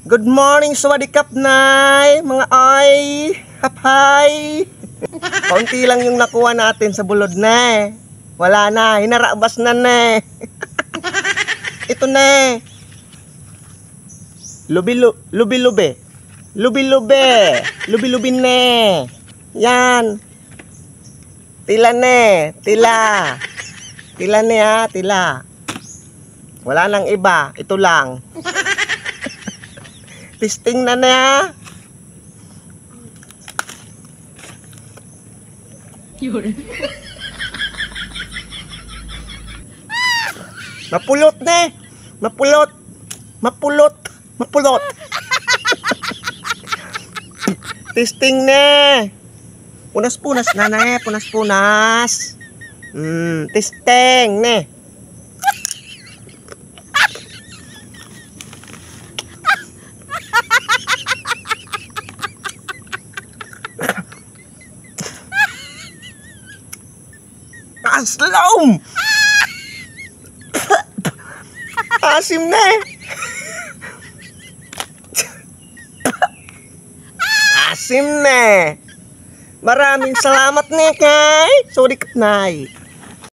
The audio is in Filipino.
Good morning, sawadikap nay, mga ay, hapay. Kaunti lang yung nakuha natin sa bulod na eh. Wala na, hinarabas na na eh. Ito na eh. Lubi-lube. Lubi-lubi ne. Yan. Tila ne, tila. Tila ne ha, tila. Wala nang iba, ito lang. Testing na na. Mapulot na. Mapulot. Testing na. Punas-punas na na. Punas-punas. Testing na. Aslom! Asim na eh. Asim na eh. Maraming salamat na kay. Sorry, Nay.